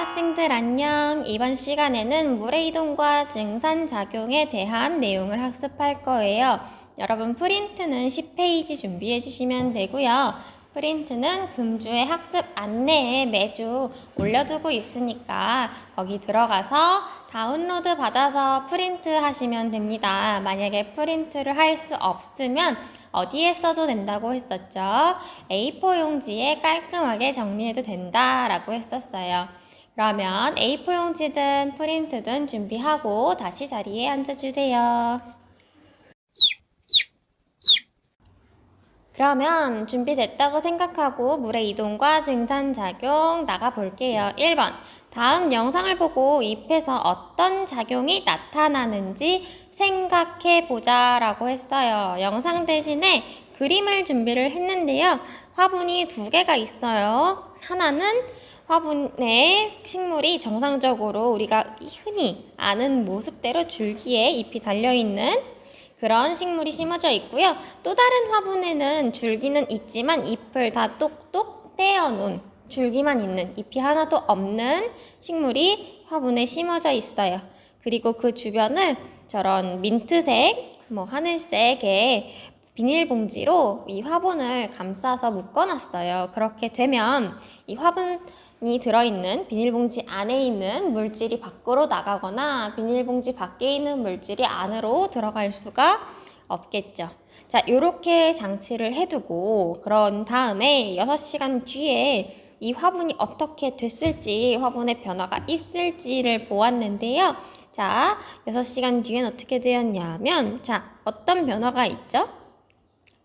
학생들 안녕. 이번 시간에는 물의 이동과 증산작용에 대한 내용을 학습할 거예요. 여러분 프린트는 10페이지 준비해 주시면 되고요. 프린트는 금주의 학습 안내에 매주 올려두고 있으니까 거기 들어가서 다운로드 받아서 프린트 하시면 됩니다. 만약에 프린트를 할 수 없으면 어디에 써도 된다고 했었죠? A4 용지에 깔끔하게 정리해도 된다라고 했었어요. 그러면 A4 용지든 프린트든 준비하고 다시 자리에 앉아주세요. 그러면 준비됐다고 생각하고 물의 이동과 증산작용 나가볼게요. 1번, 다음 영상을 보고 잎에서 어떤 작용이 나타나는지 생각해보자 라고 했어요. 영상 대신에 그림을 준비를 했는데요. 화분이 두 개가 있어요. 하나는 화분에 식물이 정상적으로 우리가 흔히 아는 모습대로 줄기에 잎이 달려있는 그런 식물이 심어져 있고요. 또 다른 화분에는 줄기는 있지만 잎을 다 똑똑 떼어놓은 줄기만 있는 잎이 하나도 없는 식물이 화분에 심어져 있어요. 그리고 그 주변을 저런 민트색, 하늘색의 비닐봉지로 이 화분을 감싸서 묶어놨어요. 그렇게 되면 이 화분이 들어있는 비닐봉지 안에 있는 물질이 밖으로 나가거나 비닐봉지 밖에 있는 물질이 안으로 들어갈 수가 없겠죠. 자, 요렇게 장치를 해두고 그런 다음에 6시간 뒤에 이 화분이 어떻게 됐을지, 화분의 변화가 있을지를 보았는데요. 자, 6시간 뒤엔 어떻게 되었냐면, 자, 어떤 변화가 있죠?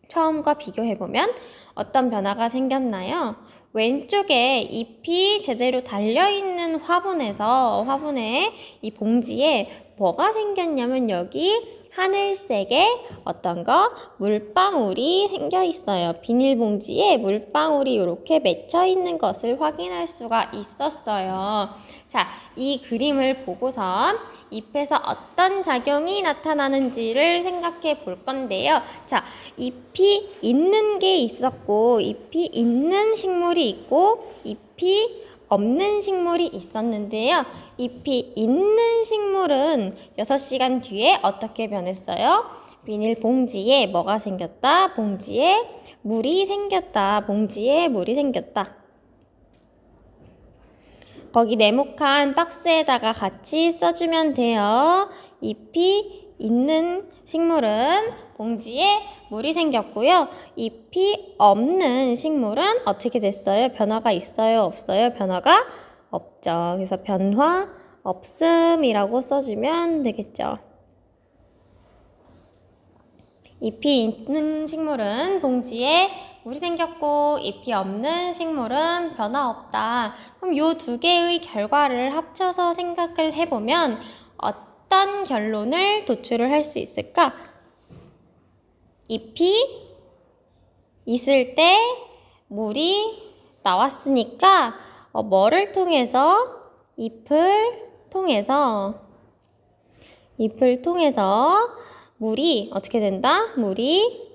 처음과 비교해보면 어떤 변화가 생겼나요? 왼쪽에 잎이 제대로 달려있는 화분에 이 봉지에 뭐가 생겼냐면 여기 하늘색의 어떤 거 물방울이 생겨 있어요. 비닐봉지에 물방울이 이렇게 맺혀 있는 것을 확인할 수가 있었어요. 자, 이 그림을 보고서 잎에서 어떤 작용이 나타나는지를 생각해 볼 건데요. 자, 잎이 있는 게 있었고, 잎이 있는 식물이 있고, 잎이 없는 식물이 있었는데요. 잎이 있는 식물은 6시간 뒤에 어떻게 변했어요? 비닐봉지에 뭐가 생겼다? 봉지에 물이 생겼다. 봉지에 물이 생겼다. 거기 네모칸 박스에다가 같이 써주면 돼요. 잎이 있는 식물은 봉지에 물이 생겼고요. 잎이 없는 식물은 어떻게 됐어요? 변화가 있어요? 없어요? 변화가 없죠. 그래서 변화 없음이라고 써주면 되겠죠. 잎이 있는 식물은 봉지에 물이 생겼고 잎이 없는 식물은 변화 없다. 그럼 이 두 개의 결과를 합쳐서 생각을 해보면 어떤 결론을 도출을 할 수 있을까? 잎이 있을 때 물이 나왔으니까 뭐를 통해서? 잎을 통해서 물이 어떻게 된다? 물이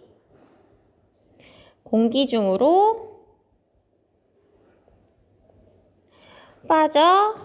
공기 중으로 빠져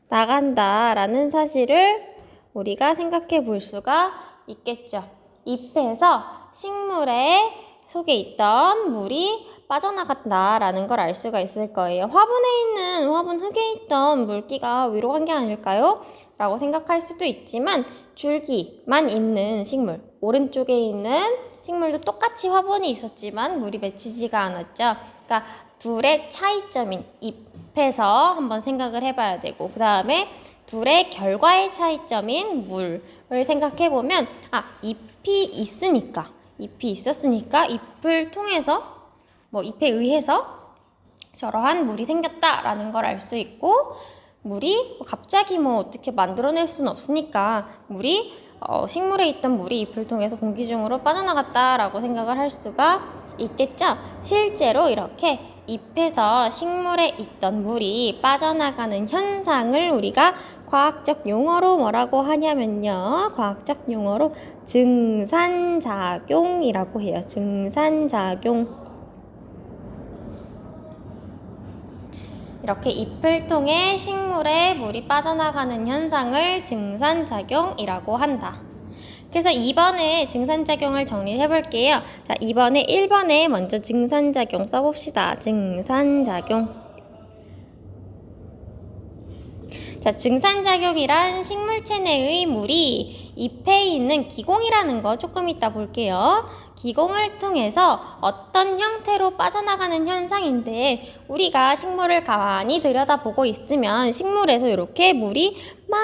나간다라는 사실을 우리가 생각해 볼 수가 있겠죠. 잎에서 식물의 속에 있던 물이 빠져나간다라는 걸 알 수가 있을 거예요. 화분 흙에 있던 물기가 위로 간 게 아닐까요? 라고 생각할 수도 있지만 줄기만 있는 식물, 오른쪽에 있는 식물도 똑같이 화분이 있었지만 물이 맺히지가 않았죠. 그러니까 둘의 차이점인 잎에서 한번 생각을 해봐야 되고 그 다음에 둘의 결과의 차이점인 물을 생각해보면 잎이 있었으니까 잎을 통해서 잎에 의해서 저러한 물이 생겼다라는 걸 알 수 있고 물이 갑자기 어떻게 만들어낼 수는 없으니까 식물에 있던 물이 잎을 통해서 공기 중으로 빠져나갔다라고 생각을 할 수가 있겠죠. 실제로 이렇게 잎에서 식물에 있던 물이 빠져나가는 현상을 우리가 과학적 용어로 뭐라고 하냐면요. 과학적 용어로 증산작용이라고 해요. 증산작용. 이렇게 잎을 통해 식물에 물이 빠져나가는 현상을 증산작용이라고 한다. 그래서 2번에 증산작용을 정리를 해볼게요. 자, 이번에 1번에 먼저 증산작용 써봅시다. 증산작용. 자, 증산작용이란 식물체 내의 물이 잎에 있는 기공이라는 거 조금 이따 볼게요. 기공을 통해서 어떤 형태로 빠져나가는 현상인데 우리가 식물을 가만히 들여다보고 있으면 식물에서 이렇게 물이 막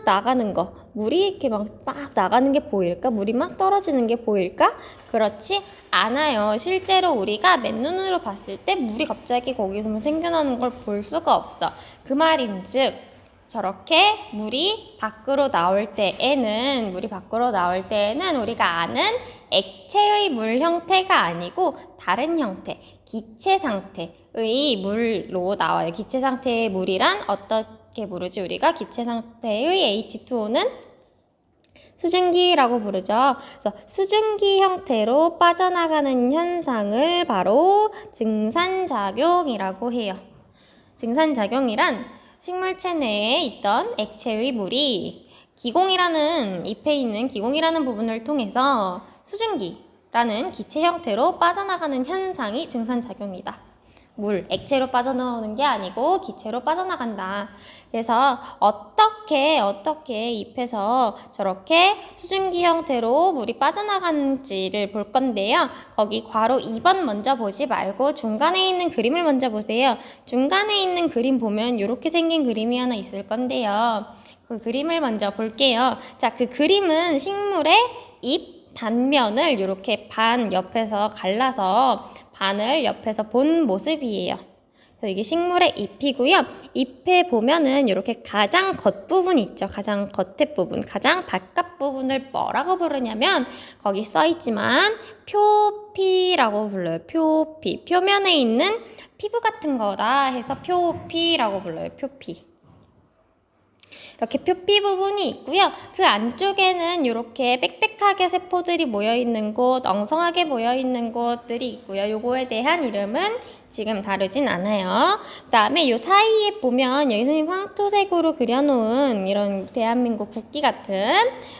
나가는 거, 물이 이렇게 막 나가는 게 보일까? 물이 막 떨어지는 게 보일까? 그렇지 않아요. 실제로 우리가 맨눈으로 봤을 때 물이 갑자기 거기서 생겨나는 걸 볼 수가 없어. 그 말인즉 저렇게 물이 밖으로 나올 때에는 우리가 아는 액체의 물 형태가 아니고 다른 형태, 기체 상태의 물로 나와요. 기체 상태의 물이란 어떻게 부르지? 우리가 기체 상태의 H2O는 수증기라고 부르죠. 그래서 수증기 형태로 빠져나가는 현상을 바로 증산작용이라고 해요. 증산작용이란 식물체 내에 있던 액체의 물이 잎에 있는 기공이라는 부분을 통해서 수증기라는 기체 형태로 빠져나가는 현상이 증산작용이다. 액체로 빠져나오는 게 아니고 기체로 빠져나간다. 그래서 어떻게 잎에서 저렇게 수증기 형태로 물이 빠져나가는지를 볼 건데요. 거기 괄호 2번 먼저 보지 말고 중간에 있는 그림을 먼저 보세요. 중간에 있는 그림 보면 이렇게 생긴 그림이 하나 있을 건데요. 그 그림을 먼저 볼게요. 자, 그 그림은 식물의 잎 단면을 이렇게 반 옆에서 갈라서 반을 옆에서 본 모습이에요. 그래서 이게 식물의 잎이고요. 잎에 보면은 이렇게 가장 겉부분 있죠. 가장 겉에 부분, 가장 바깥 부분을 뭐라고 부르냐면 거기 써있지만 표피라고 불러요. 표피. 표면에 있는 피부 같은 거다 해서 표피라고 불러요. 표피. 이렇게 표피 부분이 있고요. 그 안쪽에는 이렇게 빽빽하게 세포들이 모여있는 곳, 엉성하게 모여있는 곳들이 있고요. 요거에 대한 이름은 지금 다루진 않아요. 그 다음에 요 사이에 보면 여기 선생님 황토색으로 그려놓은 이런 대한민국 국기 같은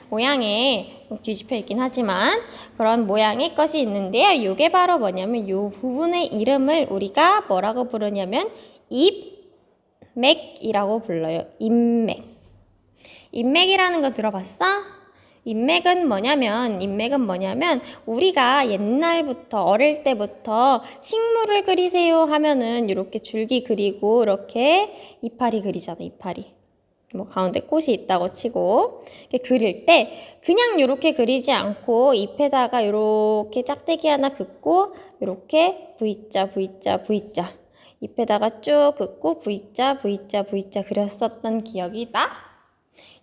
모양의 뒤집혀 있긴 하지만 그런 모양의 것이 있는데요. 요게 바로 뭐냐면 요 부분의 이름을 우리가 뭐라고 부르냐면 잎맥이라고 불러요. 잎맥. 잎맥이라는 거 들어봤어? 잎맥은 뭐냐면 우리가 옛날부터 어릴 때부터 식물을 그리세요 하면은 이렇게 줄기 그리고 이렇게 이파리 그리잖아. 이파리. 뭐 가운데 꽃이 있다고 치고 그릴 때 그냥 이렇게 그리지 않고 잎에다가 이렇게 짝대기 하나 긋고 이렇게 V자 잎에다가 쭉 긋고 V자 그렸었던 기억이 나?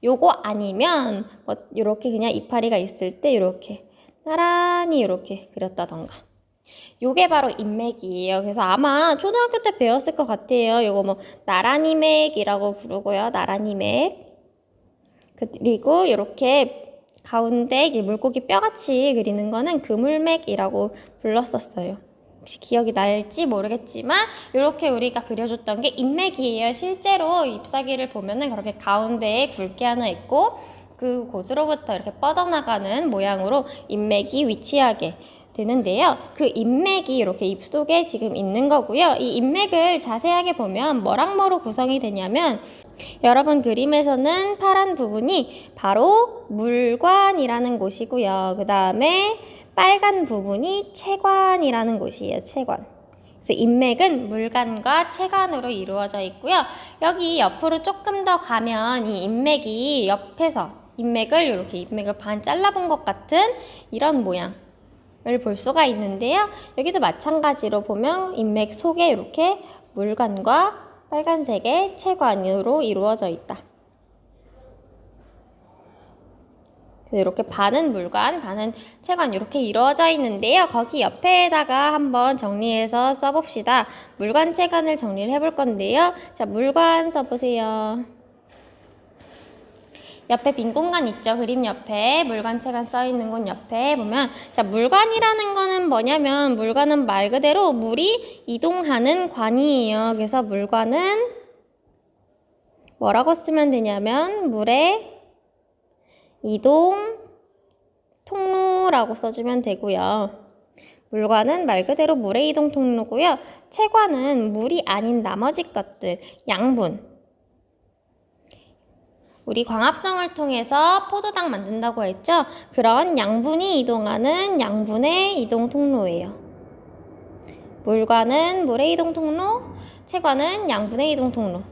요거 아니면 뭐 이렇게 그냥 이파리가 있을 때 이렇게 나란히 이렇게 그렸다던가. 요게 바로 잎맥이에요. 그래서 아마 초등학교 때 배웠을 것 같아요. 요거 뭐 나란히맥이라고 부르고요. 나란히맥. 그리고 이렇게 가운데 물고기 뼈같이 그리는 거는 그물맥이라고 불렀었어요. 혹시 기억이 날지 모르겠지만 이렇게 우리가 그려줬던 게 잎맥이에요. 실제로 잎사귀를 보면은 그렇게 가운데에 굵게 하나 있고 그 곳으로부터 이렇게 뻗어나가는 모양으로 잎맥이 위치하게 되는데요. 그 잎맥이 이렇게 잎 속에 지금 있는 거고요. 이 잎맥을 자세하게 보면 뭐랑 뭐로 구성이 되냐면 여러분 그림에서는 파란 부분이 바로 물관이라는 곳이고요. 그 다음에 빨간 부분이 체관이라는 곳이에요. 체관. 그래서 잎맥은 물관과 체관으로 이루어져 있고요. 여기 옆으로 조금 더 가면 이 잎맥이 옆에서 잎맥을 반 잘라본 것 같은 이런 모양을 볼 수가 있는데요. 여기도 마찬가지로 보면 잎맥 속에 이렇게 물관과 빨간색의 체관으로 이루어져 있다. 이렇게 반은 물관, 반은 체관 이렇게 이루어져 있는데요. 거기 옆에다가 한번 정리해서 써봅시다. 물관, 체관을 정리를 해볼 건데요. 자, 물관 써보세요. 옆에 빈 공간 있죠? 그림 옆에 물관 체관 써 있는 곳 옆에 보면 자, 물관이라는 거는 뭐냐면 물관은 말 그대로 물이 이동하는 관이에요. 그래서 물관은 뭐라고 쓰면 되냐면 물의 이동 통로라고 써주면 되고요. 물관은 말 그대로 물의 이동 통로고요. 체관은 물이 아닌 나머지 것들, 양분. 우리 광합성을 통해서 포도당 만든다고 했죠? 그런 양분이 이동하는 양분의 이동 통로예요. 물관은 물의 이동 통로, 체관은 양분의 이동 통로.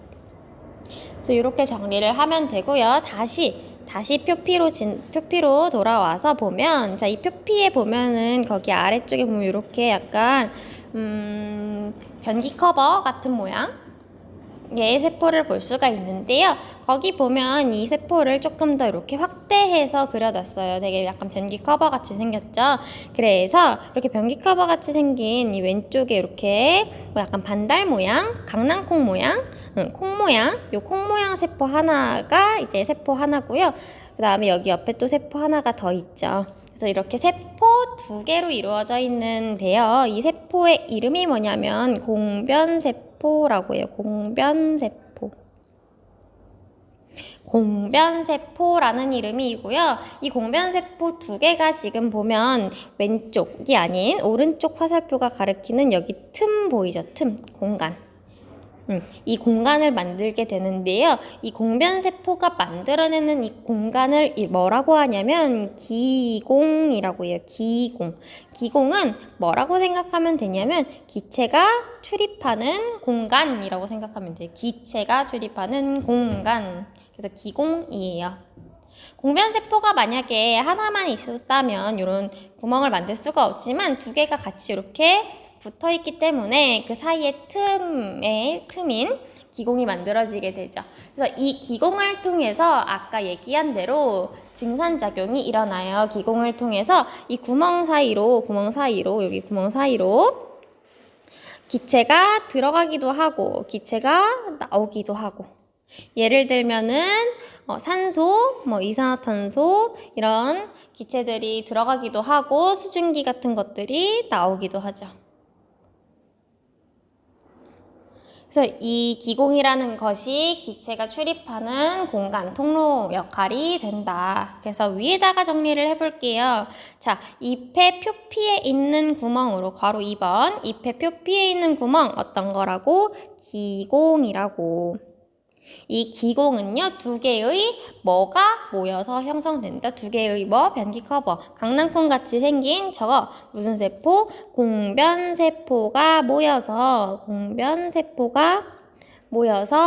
그래서 이렇게 정리를 하면 되고요. 다시 표피로 돌아와서 보면, 자, 이 표피에 보면은 거기 아래쪽에 보면 이렇게 약간 변기 커버 같은 모양 의 세포를 볼 수가 있는데요. 거기 보면 이 세포를 조금 더 이렇게 확대해서 그려놨어요. 되게 약간 변기 커버 같이 생겼죠. 그래서 이렇게 변기 커버 같이 생긴 이 왼쪽에 이렇게 뭐 약간 반달 모양, 강낭콩 모양, 콩 모양, 요 콩 모양 세포 하나가 이제 세포 하나고요. 그 다음에 여기 옆에 또 세포 하나가 더 있죠. 그래서 이렇게 세포 2개로 이루어져 있는데요. 이 세포의 이름이 뭐냐면 공변세포라고 해요. 공변세포라는 이름이고요. 이 공변세포 2개가 지금 보면 왼쪽이 아닌 오른쪽 화살표가 가리키는 여기 틈 보이죠? 틈, 공간. 이 공간을 만들게 되는데요. 이 공변세포가 만들어내는 이 공간을 뭐라고 하냐면 기공이라고 해요. 기공은 뭐라고 생각하면 되냐면 기체가 출입하는 공간이라고 생각하면 돼요. 기체가 출입하는 공간. 그래서 기공이에요. 공변세포가 만약에 하나만 있었다면 이런 구멍을 만들 수가 없지만 2개가 같이 이렇게 붙어있기 때문에 그 사이에 틈인 기공이 만들어지게 되죠. 그래서 이 기공을 통해서 아까 얘기한 대로 증산작용이 일어나요. 기공을 통해서 이 구멍 사이로 여기 구멍 사이로 기체가 들어가기도 하고 기체가 나오기도 하고 예를 들면은 산소, 이산화탄소 이런 기체들이 들어가기도 하고 수증기 같은 것들이 나오기도 하죠. 그래서 이 기공이라는 것이 기체가 출입하는 공간, 통로 역할이 된다. 그래서 위에다가 정리를 해볼게요. 자, 잎의 표피에 있는 구멍으로 괄호 2번 잎의 표피에 있는 구멍 어떤 거라고? 기공이라고. 이 기공은요, 2개의 뭐가 모여서 형성된다. 2개의 변기 커버, 강낭콩 같이 생긴 저거 무슨 세포? 공변세포가 모여서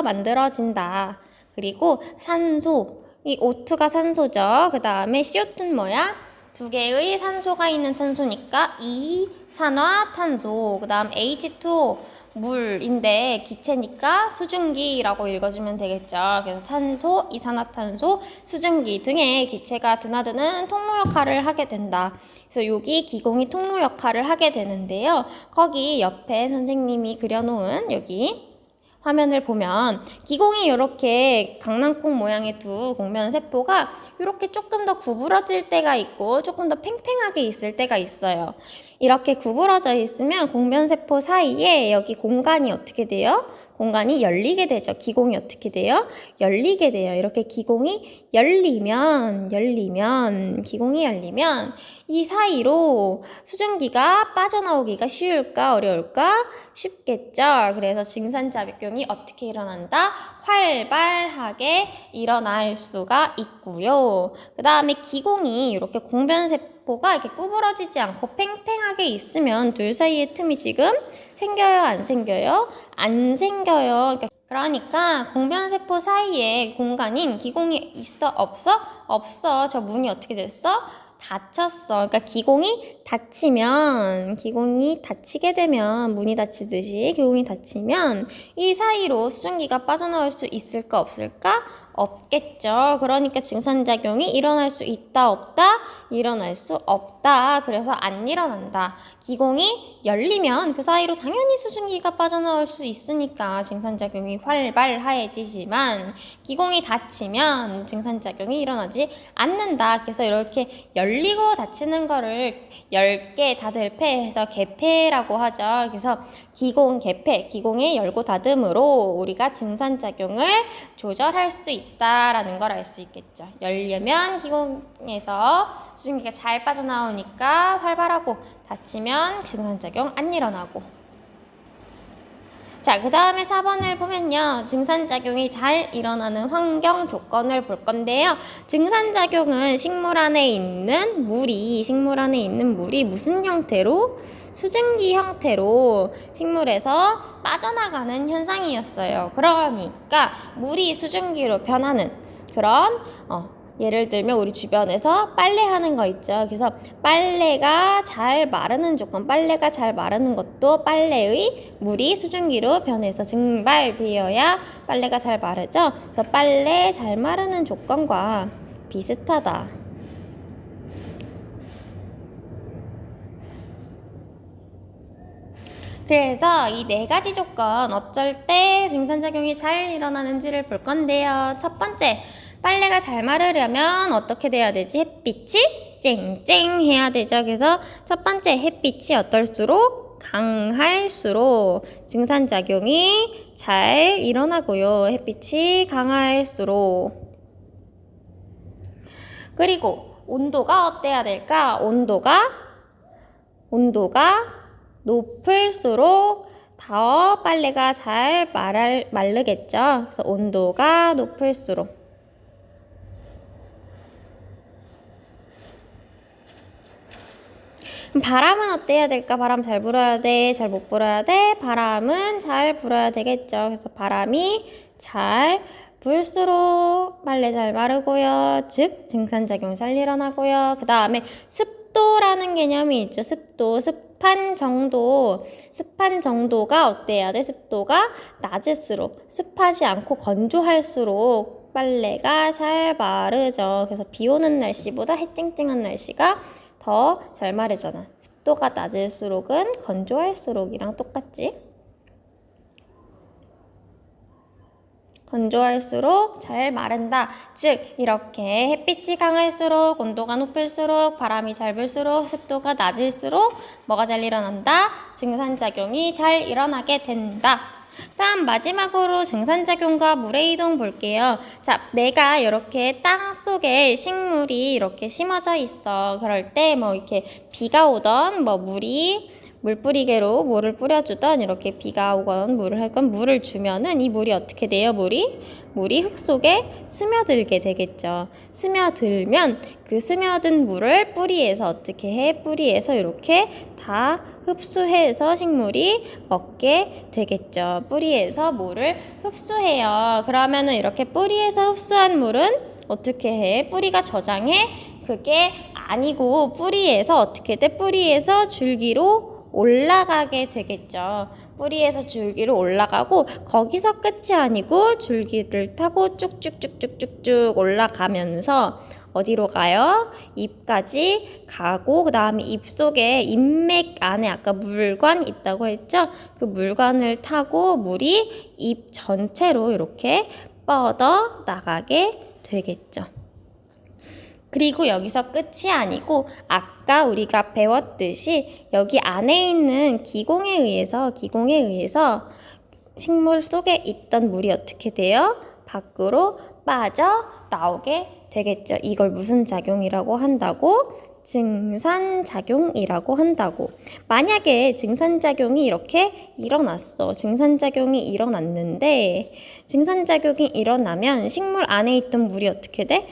만들어진다. 그리고 산소, 이 O2가 산소죠. 그 다음에 CO2는 뭐야? 2개의 산소가 있는 탄소니까 이산화탄소. 그 다음 H2O 물인데 기체니까 수증기라고 읽어주면 되겠죠. 그래서 산소, 이산화탄소, 수증기 등의 기체가 드나드는 통로 역할을 하게 된다. 그래서 여기 기공이 통로 역할을 하게 되는데요. 거기 옆에 선생님이 그려놓은 여기 화면을 보면 기공이 이렇게 강낭콩 모양의 두 공변세포가 이렇게 조금 더 구부러질 때가 있고 조금 더 팽팽하게 있을 때가 있어요. 이렇게 구부러져 있으면 공변세포 사이에 여기 공간이 어떻게 돼요? 공간이 열리게 되죠. 기공이 어떻게 돼요? 열리게 돼요. 이렇게 기공이 열리면 이 사이로 수증기가 빠져나오기가 쉬울까 어려울까? 쉽겠죠. 그래서 증산작용이 어떻게 일어난다? 활발하게 일어날 수가 있고요. 그 다음에 기공이 이렇게 공변세포가 이렇게 구부러지지 않고 팽팽하게 있으면 둘 사이의 틈이 지금 생겨요? 안 생겨요? 안 생겨요. 그러니까 공변세포 사이에 공간인 기공이 있어? 없어? 없어. 저 문이 어떻게 됐어? 닫혔어. 그러니까 기공이 닫히게 되면 문이 닫히듯이 기공이 닫히면 이 사이로 수증기가 빠져나올 수 있을까 없을까? 없겠죠. 그러니까 증산작용이 일어날 수 있다, 없다? 일어날 수 없다. 그래서 안 일어난다. 기공이 열리면 그 사이로 당연히 수증기가 빠져나올 수 있으니까 증산작용이 활발해지지만 기공이 닫히면 증산작용이 일어나지 않는다. 그래서 이렇게 열리고 닫히는 거를 열개 닫을 폐해서 개폐라고 하죠. 그래서 기공 개폐, 기공의 열고 닫음으로 우리가 증산작용을 조절할 수 있다라는 걸 알 수 있겠죠. 열려면 기공에서 수증기가 잘 빠져나오니까 활발하고 닫히면 증산작용 안 일어나고. 자, 그 다음에 4번을 보면요. 증산작용이 잘 일어나는 환경 조건을 볼 건데요. 증산작용은 식물 안에 있는 물이 무슨 형태로? 수증기 형태로 식물에서 빠져나가는 현상이었어요. 그러니까 물이 수증기로 변하는 그런 예를 들면 우리 주변에서 빨래하는 거 있죠. 그래서 빨래가 잘 마르는 조건, 빨래가 잘 마르는 것도 빨래의 물이 수증기로 변해서 증발되어야 빨래가 잘 마르죠. 그래서 빨래 잘 마르는 조건과 비슷하다. 그래서 이 네 가지 조건 어쩔 때 증산작용이 잘 일어나는지를 볼 건데요. 첫 번째, 빨래가 잘 마르려면 어떻게 돼야 되지? 햇빛이 쨍쨍해야 되죠. 그래서 첫 번째, 햇빛이 어떨수록 강할수록 증산작용이 잘 일어나고요. 햇빛이 강할수록. 그리고 온도가 어때야 될까? 온도가 높을수록 더 빨래가 잘 마르겠죠. 그래서 온도가 높을수록. 그럼 바람은 어때야 될까? 바람 잘 불어야 돼? 잘 못 불어야 돼? 바람은 잘 불어야 되겠죠. 그래서 바람이 잘 불수록 빨래 잘 마르고요. 즉 증산작용 잘 일어나고요. 그 다음에 습도라는 개념이 있죠. 습한 정도가 어때야 돼? 습도가 낮을수록, 습하지 않고 건조할수록 빨래가 잘 마르죠. 그래서 비 오는 날씨보다 해 쨍쨍한 날씨가 더 잘 마르잖아. 습도가 낮을수록은 건조할수록이랑 똑같지? 건조할수록 잘 마른다. 즉 이렇게 햇빛이 강할수록, 온도가 높을수록, 바람이 잘 불수록, 습도가 낮을수록 뭐가 잘 일어난다? 증산작용이 잘 일어나게 된다. 다음 마지막으로 증산작용과 물의 이동 볼게요. 자, 내가 이렇게 땅 속에 식물이 이렇게 심어져 있어. 그럴 때 뭐 이렇게 비가 오던 물뿌리개로 물을 뿌려주던 이렇게 비가 오건 물을 할건 물을 주면은 이 물이 어떻게 돼요? 물이 흙 속에 스며들게 되겠죠. 스며들면 그 스며든 물을 뿌리에서 어떻게 해? 뿌리에서 이렇게 다 흡수해서 식물이 먹게 되겠죠. 뿌리에서 물을 흡수해요. 그러면은 이렇게 뿌리에서 흡수한 물은 어떻게 해? 뿌리가 저장해? 그게 아니고 뿌리에서 어떻게 돼? 뿌리에서 줄기로 올라가게 되겠죠. 뿌리에서 줄기로 올라가고 거기서 끝이 아니고 줄기를 타고 쭉쭉쭉쭉쭉쭉 올라가면서 어디로 가요? 잎까지 가고 그 다음에 잎 속에 잎맥 안에 아까 물관 있다고 했죠? 그 물관을 타고 물이 잎 전체로 이렇게 뻗어 나가게 되겠죠. 그리고 여기서 끝이 아니고 아까 우리가 배웠듯이 여기 안에 있는 기공에 의해서 식물 속에 있던 물이 어떻게 돼요? 밖으로 빠져 나오게 되겠죠. 이걸 무슨 작용이라고 한다고? 증산작용이라고 한다고. 만약에 증산작용이 이렇게 일어났어. 증산작용이 일어났는데 증산작용이 일어나면 식물 안에 있던 물이 어떻게 돼?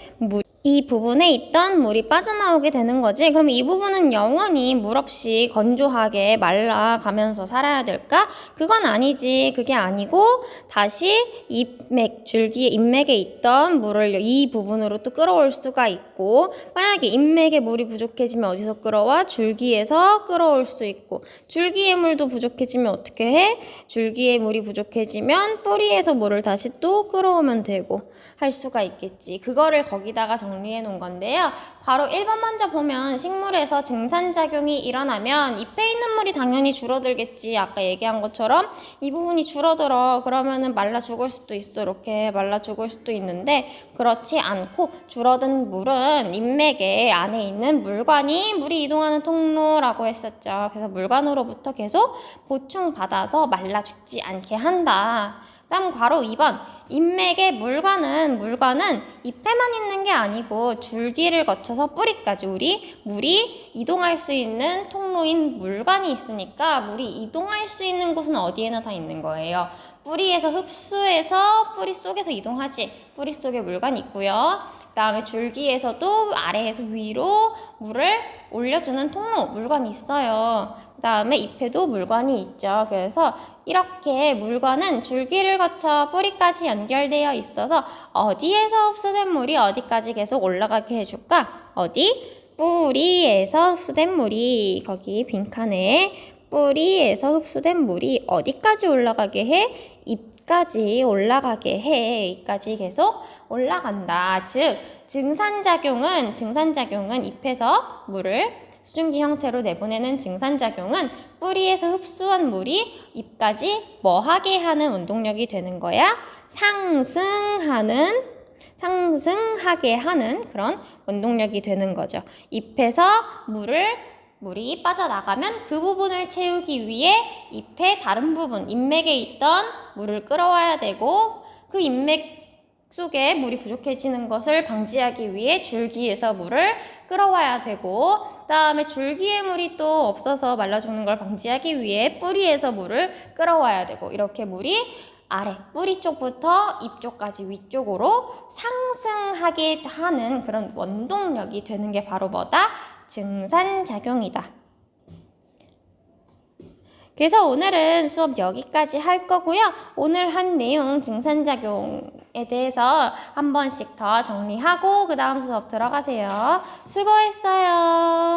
이 부분에 있던 물이 빠져나오게 되는 거지. 그럼 이 부분은 영원히 물 없이 건조하게 말라가면서 살아야 될까? 그건 아니지. 그게 아니고 다시 줄기의 인맥에 있던 물을 이 부분으로 또 끌어올 수가 있고, 만약에 인맥에 물이 부족해지면 어디서 끌어와? 줄기에서 끌어올 수 있고, 줄기의 물도 부족해지면 어떻게 해? 줄기의 물이 부족해지면 뿌리에서 물을 다시 또 끌어오면 되고 할 수가 있겠지. 그거를 거기다가 정리해 놓은 건데요. 바로 1번 먼저 보면 식물에서 증산작용이 일어나면 잎에 있는 물이 당연히 줄어들겠지. 아까 얘기한 것처럼 이 부분이 줄어들어. 그러면은 말라 죽을 수도 있어. 이렇게 말라 죽을 수도 있는데 그렇지 않고 줄어든 물은 인맥에 안에 있는 물관이 물이 이동하는 통로라고 했었죠. 그래서 물관으로부터 계속 보충받아서 말라 죽지 않게 한다. 다음 괄호 2번. 인맥의 물관은 잎에만 있는 게 아니고 줄기를 거쳐서 뿌리까지 물이 이동할 수 있는 통로인 물관이 있으니까 물이 이동할 수 있는 곳은 어디에나 다 있는 거예요. 뿌리에서 흡수해서 뿌리 속에서 이동하지. 뿌리 속에 물관이 있고요. 그 다음에 줄기에서도 아래에서 위로 물을 올려주는 통로, 물관이 있어요. 그 다음에 잎에도 물관이 있죠. 그래서 이렇게 물관은 줄기를 거쳐 뿌리까지 연결되어 있어서 어디에서 흡수된 물이 어디까지 계속 올라가게 해줄까? 어디? 뿌리에서 흡수된 물이 거기 빈칸에 뿌리에서 흡수된 물이 어디까지 올라가게 해? 잎까지 올라가게 해. 잎까지 계속 올라간다. 즉 증산작용은 잎에서 물을 수증기 형태로 내보내는 증산작용은 뿌리에서 흡수한 물이 잎까지 뭐하게 하는 운동력이 되는 거야? 상승하게 하는 그런 원동력이 되는 거죠. 잎에서 물이 빠져나가면 그 부분을 채우기 위해 잎의 다른 부분, 인맥에 있던 물을 끌어와야 되고 그 인맥 속에 물이 부족해지는 것을 방지하기 위해 줄기에서 물을 끌어와야 되고 그 다음에 줄기에 물이 또 없어서 말라 죽는 걸 방지하기 위해 뿌리에서 물을 끌어와야 되고 이렇게 물이 아래 뿌리 쪽부터 잎 쪽까지 위쪽으로 상승하게 하는 그런 원동력이 되는 게 바로 뭐다? 증산작용이다. 그래서 오늘은 수업 여기까지 할 거고요. 오늘 한 내용 증산작용에 대해서 한 번씩 더 정리하고 그 다음 수업 들어가세요. 수고했어요.